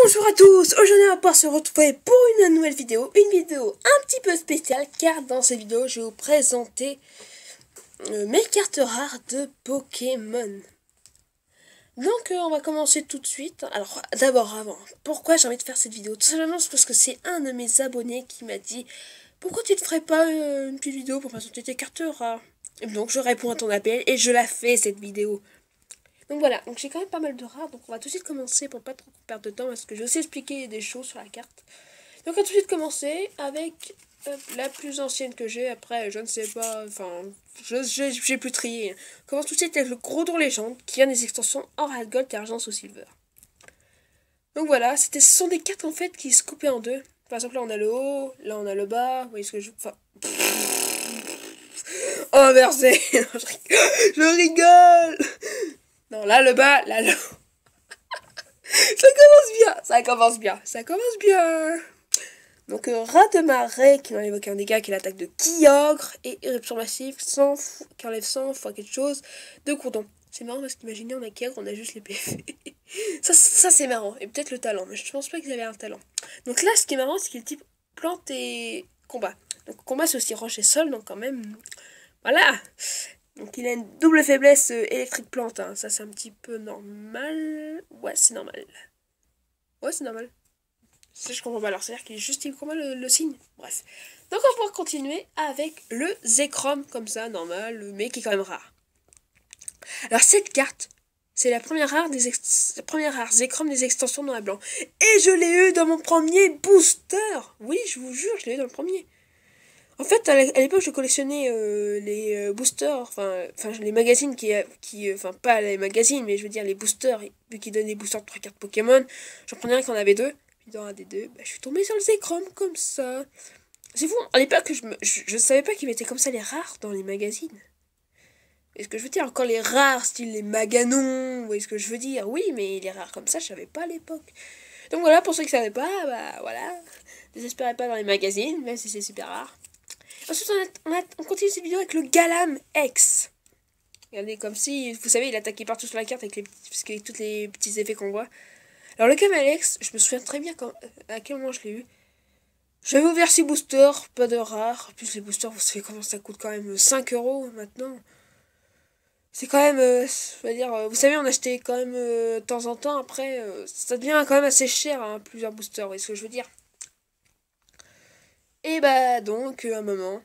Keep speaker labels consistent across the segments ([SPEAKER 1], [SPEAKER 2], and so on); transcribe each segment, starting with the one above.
[SPEAKER 1] Bonjour à tous, aujourd'hui on va pouvoir se retrouver pour une nouvelle vidéo, un petit peu spéciale car dans cette vidéo je vais vous présenter mes cartes rares de Pokémon. Donc on va commencer tout de suite. Alors d'abord avant, pourquoi j'ai envie de faire cette vidéo? Tout simplement c'est parce que c'est un de mes abonnés qui m'a dit pourquoi tu ne ferais pas une petite vidéo pour présenter tes cartes rares. Et donc je réponds à ton appel et je la fais cette vidéo. Donc voilà, donc j'ai quand même pas mal de rares, donc on va tout de suite commencer pour pas trop perdre de temps parce que je vais aussi expliquer des choses sur la carte. Donc on va tout de suite commencer avec la plus ancienne que j'ai, après je ne sais pas, enfin j'ai plus trié. On commence tout de suite avec le Groudon Légende qui a des extensions or gold et argent sous silver. Donc voilà, ce sont des cartes en fait qui se coupaient en deux. Par exemple là on a le haut, là on a le bas, vous voyez ce que je... Enfin... Oh inversé. Je rigole. Non, là, le bas, là, le... Ça commence bien. Donc, rat de marée qui enlève aucun dégât, qui est l'attaque de Kyogre, et éruption massive qui enlève 100 fois quelque chose de Groudon. C'est marrant parce qu'imaginez, on a Kyogre, on a juste les PV. ça c'est marrant, et peut-être le talent, mais je pense pas qu'ils avaient un talent. Donc là, ce qui est marrant, c'est qu'il est type plante et combat. Donc, combat, c'est aussi roche et sol, donc quand même... Voilà. Donc il a une double faiblesse électrique plante, hein. Ça c'est un petit peu normal. Ouais, c'est normal. Ça je comprends pas, alors c'est-à-dire qu'il est juste type combat le signe. Bref. Donc on va pouvoir continuer avec le Zekrom, comme ça, normal, mais qui est quand même rare. Alors cette carte, c'est la première rare Zekrom des extensions noir et blanc. Et je l'ai eu dans mon premier booster. Oui, je vous jure, je l'ai eu dans le premier. En fait, à l'époque, je collectionnais les boosters, enfin les magazines enfin pas les magazines, mais je veux dire les boosters, vu qu'ils donnent des boosters de 3 cartes Pokémon, j'en prenais un qui en avait 2, puis dans un des deux, je suis tombée sur le Zekrom comme ça. C'est fou, à l'époque, je savais pas qu'ils mettaient comme ça les rares dans les magazines. Est-ce que je veux dire, encore les rares, style les Maganon, vous voyez ce que je veux dire? Oui, mais les rares comme ça, je savais pas à l'époque. Donc voilà, pour ceux qui savaient pas, bah voilà, désespérez pas dans les magazines, même si c'est super rare. Ensuite, on continue cette vidéo avec le Galam X. Regardez, comme si, vous savez, il attaquait partout sur la carte avec tous les petits effets qu'on voit. Alors, le Galam X, je me souviens très bien à quel moment je l'ai eu. J'avais ouvert 6 boosters, pas de rares. En plus, les boosters, vous savez comment ça coûte quand même 5 € maintenant. C'est quand même, vous savez, on achetait quand même de temps en temps. Après, ça devient quand même assez cher, hein, plusieurs boosters, vous voyez ce que je veux dire. Et bah, donc, à un moment...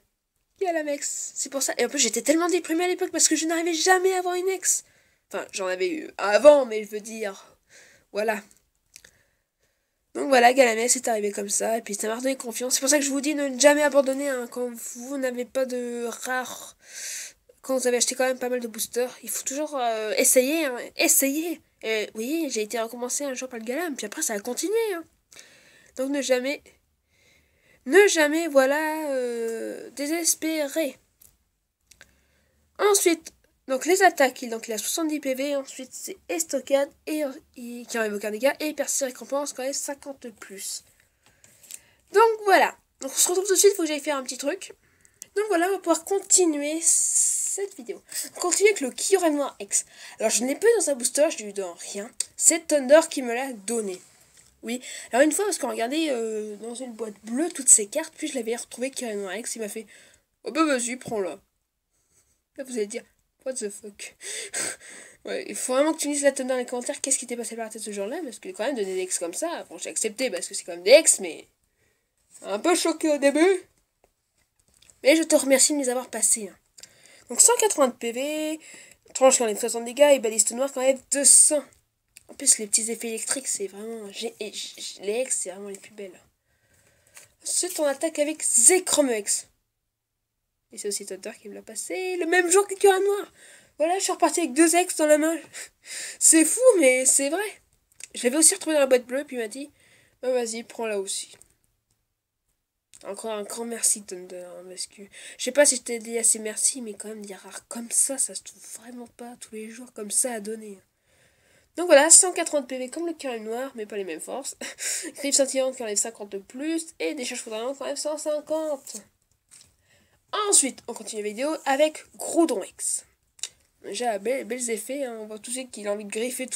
[SPEAKER 1] Il y a la Mex. C'est pour ça. Et en plus, j'étais tellement déprimée à l'époque parce que je n'arrivais jamais à avoir une ex. Enfin, j'en avais eu avant, mais je veux dire. Voilà. Donc voilà, Galamès est arrivé comme ça. Et puis ça m'a redonné confiance. C'est pour ça que je vous dis de ne jamais abandonner, hein, quand vous n'avez pas de rares. Quand vous avez acheté quand même pas mal de boosters. Il faut toujours essayer. Hein, essayer. Et oui, j'ai été recommencé un jour par le Galam. Puis après, ça a continué. Hein. Donc ne jamais, voilà, désespérer. Ensuite, donc les attaques, donc il a 70 PV, ensuite c'est Estocade, qui enlève aucun dégât, et Persil récompense quand même 50 de plus. Donc voilà, donc on se retrouve tout de suite, il faut que j'aille faire un petit truc. Donc voilà, on va pouvoir continuer cette vidéo. On continue avec le Kyurem Noir X. Alors je ne l'ai pas eu dans sa booster, je l'ai eu dans rien. C'est Thunder qui me l'a donné. Oui, alors une fois, parce qu'on regardait dans une boîte bleue toutes ces cartes, puis je l'avais retrouvé Kyurem Noir X, il m'a fait « Oh bah vas-y, prends-la ». Là vous allez dire « What the fuck ?» Ouais, il faut vraiment que tu me dises la tonne dans les commentaires qu'est-ce qui t'est passé par la tête ce jour-là, parce que quand même donner des ex comme ça, bon j'ai accepté parce que c'est quand même des ex, mais un peu choqué au début. Mais je te remercie de me les avoir passés. Hein. Donc 180 de PV, tranche qui enlève 60 dégâts et baliste noire qui enlève 200. En plus les petits effets électriques c'est vraiment... les ex c'est vraiment les plus belles. Ensuite on attaque avec Zekrom X. Et c'est aussi Thunder qui me l'a passé le même jour que Kyurem Noir. Voilà, je suis reparti avec 2 ex dans la main. C'est fou, mais c'est vrai. Je l'avais aussi retrouvé dans la boîte bleue, puis il m'a dit bah vas-y, prends-la aussi. Encore un grand merci, Thunder, hein, parce que je sais pas si je t'ai dit assez merci, mais quand même, des rares comme ça se trouve vraiment pas tous les jours comme ça à donner. Donc voilà, 180 PV comme le Kyurem Noir, mais pas les mêmes forces. Griffe scintillante qui enlève 50 de plus, et des charges foudroyantes qui enlève 150. Ensuite, on continue la vidéo avec Groudon X. Déjà, belles effets, hein. On voit tout de suite qu'il a envie de griffer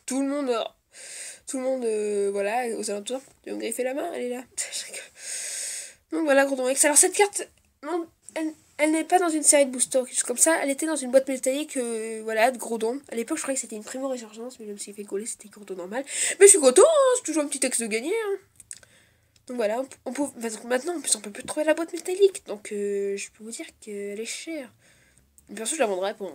[SPEAKER 1] tout le monde. tout le monde, voilà, aux alentours, de me griffer la main, elle est là. Donc voilà, Groudon X. Alors cette carte, non, elle n'est pas dans une série de boosters, quelque chose comme ça. Elle était dans une boîte métallique, voilà, de Groudon. À l'époque, je croyais que c'était une Primo Résurgence, mais je me suis fait coller, c'était Groudon normal. Mais je suis content, hein, c'est toujours un petit texte de gagner. Hein. Donc voilà, on peut, maintenant, en plus, on peut plus trouver la boîte métallique. Donc je peux vous dire qu'elle est chère. Perso, je la vendrais pour...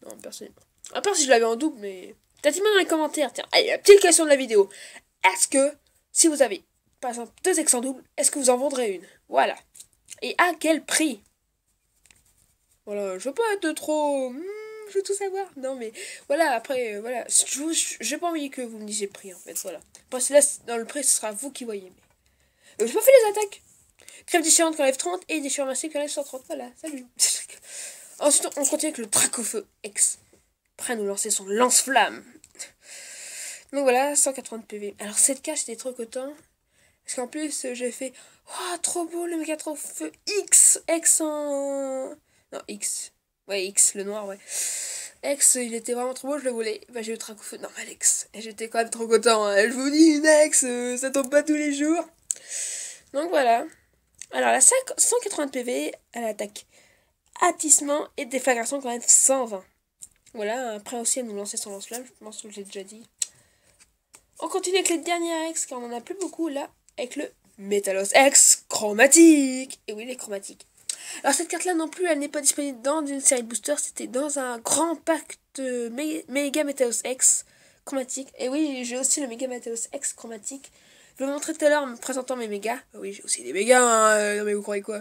[SPEAKER 1] Non, personnellement. À part si je l'avais en double, mais... Dites-moi dans les commentaires, tiens. Allez, la petite question de la vidéo. Est-ce que, si vous avez, par exemple, 2 X en double, est-ce que vous en vendrez une? Voilà. Et à quel prix? Voilà, je veux pas être trop... je veux tout savoir. Non, mais voilà, après, voilà. J'ai pas envie que vous me disiez le prix, en fait, voilà. Parce que là, dans le prix, ce sera vous qui voyez. Mais... j'ai pas fait les attaques. Crève déchirante qui enlève 30 et déchirure massive qui enlève 130. Voilà, salut. Ensuite, on continue avec le Dracofeu X. Prêt à nous lancer son lance-flamme. Donc voilà, 180 PV. Alors cette carte, j'étais trop content. Parce qu'en plus, j'ai fait... Oh, trop beau le méga feu X. X en... Non, X. Ouais, X, le noir, ouais. X, il était vraiment trop beau, je le voulais. Bah, j'ai eu le Dracofeu normal X. Et j'étais quand même trop content. Hein. Je vous dis, une X, ça tombe pas tous les jours. Donc voilà. Alors la 180 PV, elle attaque attissement et déflagration quand même 120. Voilà, après aussi elle nous lançait son lance-flamme, je pense que j'ai déjà dit. On continue avec les dernières X car on en a plus beaucoup là, avec le Métalos X chromatique. Et oui, les chromatiques. Alors cette carte là non plus, elle n'est pas disponible dans une série de boosters, c'était dans un grand pack de Mega Métalos X chromatique. Et oui, j'ai aussi le Mega Métalos X chromatique. Je vais vous montrer tout à l'heure en me présentant mes mégas. Oui, j'ai aussi des mégas, hein, non mais vous croyez quoi?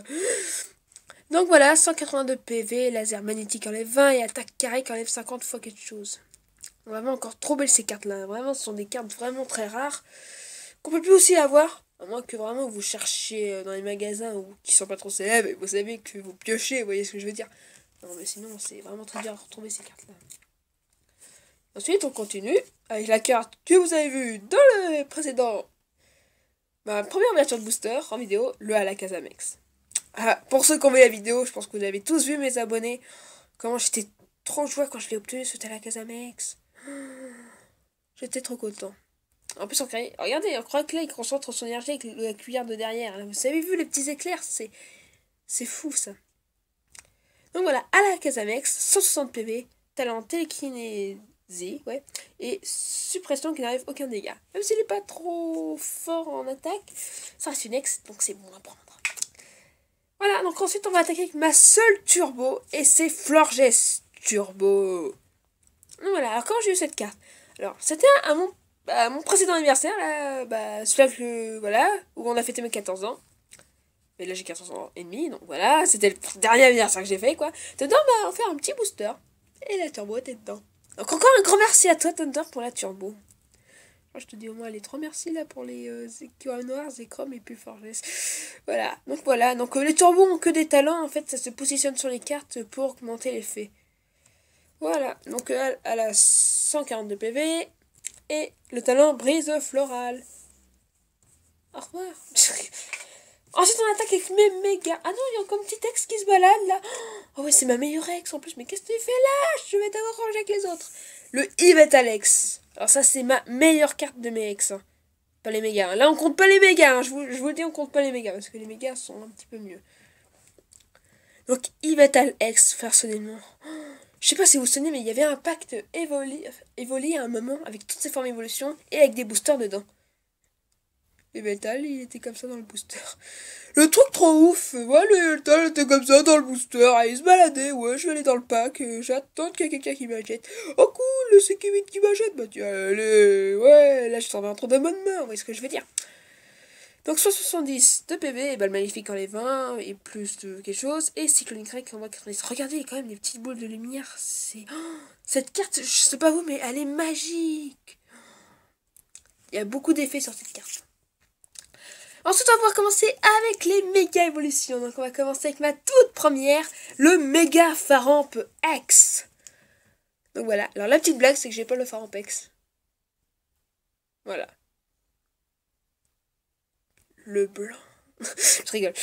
[SPEAKER 1] Donc voilà, 182 PV, laser magnétique enlève 20 et attaque carré qui enlève 50 fois quelque chose. Vraiment encore trop belles ces cartes là, vraiment ce sont des cartes vraiment très rares qu'on peut plus aussi avoir, à moins que vraiment vous cherchiez dans les magasins ou qui sont pas trop célèbres et vous savez que vous piochez, vous voyez ce que je veux dire. Non mais sinon c'est vraiment très dur à retrouver ces cartes là. Ensuite on continue avec la carte que vous avez vue dans le précédent, ma première ouverture de booster en vidéo, le Alakazamex. Ah, pour ceux qui ont vu la vidéo, je pense que vous avez tous vu mes abonnés. Comment j'étais trop joie quand je l'ai obtenu, ce Alakazamex. J'étais trop content. En plus, regardez, on croit que là, il concentre son énergie avec la cuillère de derrière. Là, vous avez vu les petits éclairs, c'est fou ça. Donc voilà, Alakazamex, 160 PV, talent télékinésie, ouais, et suppression qui n'arrive aucun dégât. Même s'il n'est pas trop fort en attaque, ça reste une ex, donc c'est bon à prendre. Voilà, donc ensuite on va attaquer avec ma seule turbo, et c'est Florges Turbo. Donc voilà, alors comment j'ai eu cette carte? Alors, c'était à mon précédent anniversaire, là, celui-là que, voilà, où on a fêté mes 14 ans. Mais là j'ai 14 ans et demi, donc voilà, c'était le dernier anniversaire que j'ai fait, quoi. Dedans, on fait un petit booster, et la turbo était dedans. Donc encore un grand merci à toi, Thunder, pour la turbo. Moi, je te dis au moins les 3 merci là pour les écureuils noirs, Zekrom et puis Forges. Voilà. Donc les turbos ont que des talents, en fait, ça se positionne sur les cartes pour augmenter l'effet. Voilà, donc elle a 142 PV et le talent brise florale. Au revoir. Ensuite, on attaque avec mes mégas. Ah non, il y a encore un petit ex qui se balade là. Oh ouais, c'est ma meilleure ex en plus. Mais qu'est-ce que tu fais là? Je vais t'avoir rangé avec les autres. Le Yvette Alex. Alors ça, c'est ma meilleure carte de mes ex. Hein. Pas les mégas. Hein. Là, on compte pas les mégas. Hein. Je vous le dis, on compte pas les mégas. Parce que les mégas sont un petit peu mieux. Donc, Yvette Alex, personnellement. Je sais pas si vous vous souvenez, mais il y avait un pacte Evoli à un moment avec toutes ses formes évolution et avec des boosters dedans. Et Metal, il était comme ça dans le booster. Le truc trop ouf, ouais, le Metal était comme ça dans le booster, il se baladait, ouais, je vais aller dans le pack, j'attends qu'il y ait quelqu'un qui m'achète. Oh cool, c'est Kevin qui m'achète, bah tiens, allez, ouais, là je t'en vais entre de bonnes mains, vous voyez ce que je veux dire. Donc 170 de PV, et balle maléfique en les 20, et plus de quelque chose, et cyclonique grec en moins 90. Regardez, il y a quand même des petites boules de lumière, c'est... Oh, cette carte, je sais pas vous, mais elle est magique. Il y a beaucoup d'effets sur cette carte. Ensuite, on va pouvoir commencer avec les méga évolutions. Donc, on va commencer avec ma toute première, le méga Faramp X. Donc, voilà. Alors, la petite blague, c'est que j'ai pas le Faramp X. Voilà. Le blanc. Je rigole.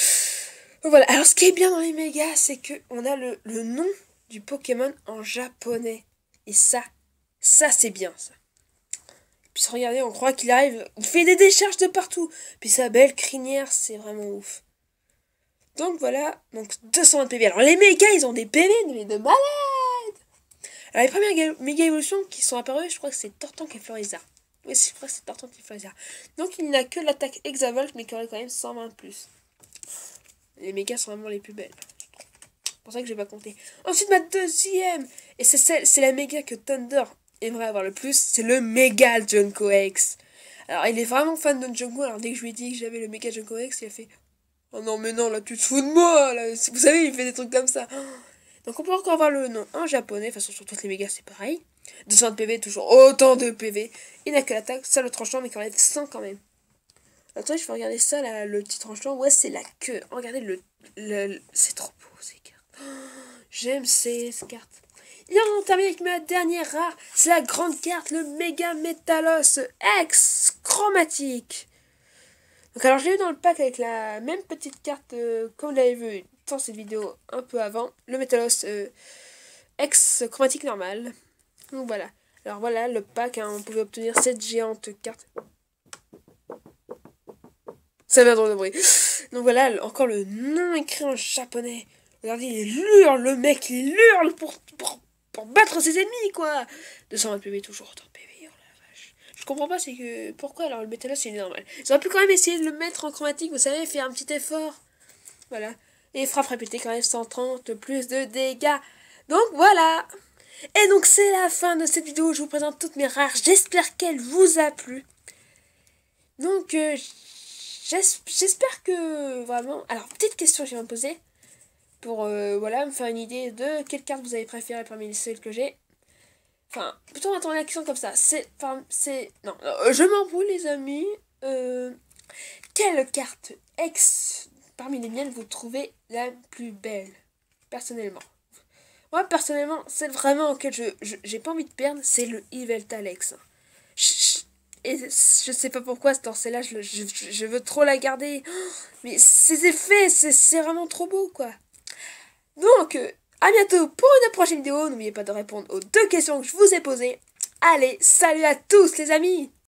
[SPEAKER 1] Donc, voilà. Alors, ce qui est bien dans les mégas, c'est qu'on a le nom du Pokémon en japonais. Et ça c'est bien, ça. Puis regardez, on croit qu'il arrive, il fait des décharges de partout. Puis sa belle crinière, c'est vraiment ouf. Donc voilà, donc 220 PV. Alors les mégas, ils ont des PV de malade. Alors les premières méga évolutions qui sont apparues, je crois que c'est Tortank et Florizard. Oui, je crois que c'est Tortank et Florizard. Donc il n'a que l'attaque Hexavolt, mais qui aurait quand même 120 plus. Les mégas sont vraiment les plus belles. C'est pour ça que je vais pas compter. Ensuite, ma deuxième, et c'est la méga que Thunder aimerait avoir le plus, c'est le méga Junko X. Alors il est vraiment fan de Junko, alors dès que je lui ai dit que j'avais le méga Junko X, il a fait oh non mais non, là tu te fous de moi là. Vous savez, il fait des trucs comme ça. Donc on peut encore voir le nom en japonais, de toute façon sur toutes les mégas c'est pareil. 200 de PV, toujours autant de PV. Il n'a que l'attaque, ça le tranchant, mais qui enlève 100 quand même. Attends, je vais regarder ça, là, le petit tranchant. Ouais, c'est la queue. Regardez c'est trop beau ces cartes. J'aime ces cartes. Et on termine avec ma dernière rare. C'est la grande carte, le Méga Métalos X chromatique. Donc alors je l'ai eu dans le pack avec la même petite carte comme vous l'avez vu dans cette vidéo un peu avant. Le Métalos X chromatique normal. Donc voilà. Alors voilà le pack, hein, on pouvait obtenir cette géante carte. Ça va dans le bruit. Donc voilà, encore le nom écrit en japonais. Regardez, il hurle, le mec, il hurle pour battre ses ennemis, quoi. 220 PV, toujours autant de PV, oh la vache. Je comprends pas, c'est que... Pourquoi alors le Métalos, c'est normal. Ils auraient pu quand même essayer de le mettre en chromatique, vous savez, faire un petit effort. Voilà. Et frappe répétée, quand même 130 plus de dégâts. Donc voilà. Et donc c'est la fin de cette vidéo, je vous présente toutes mes rares. J'espère qu'elle vous a plu. Donc j'espère que vraiment... Alors, petite question que je vais me poser. Pour voilà, me faire une idée de quelle carte vous avez préférée parmi celles que j'ai. Enfin, plutôt attendre la question comme ça. Non, je m'en fous les amis. Quelle carte X parmi les miennes vous trouvez la plus belle? Personnellement. Moi, personnellement, celle vraiment auquel j'ai pas envie de perdre, c'est le Yveltal X. Et je sais pas pourquoi, cette celle-là, je veux trop la garder. Mais ces effets, c'est vraiment trop beau, quoi. Donc, à bientôt pour une prochaine vidéo. N'oubliez pas de répondre aux 2 questions que je vous ai posées. Allez, salut à tous les amis!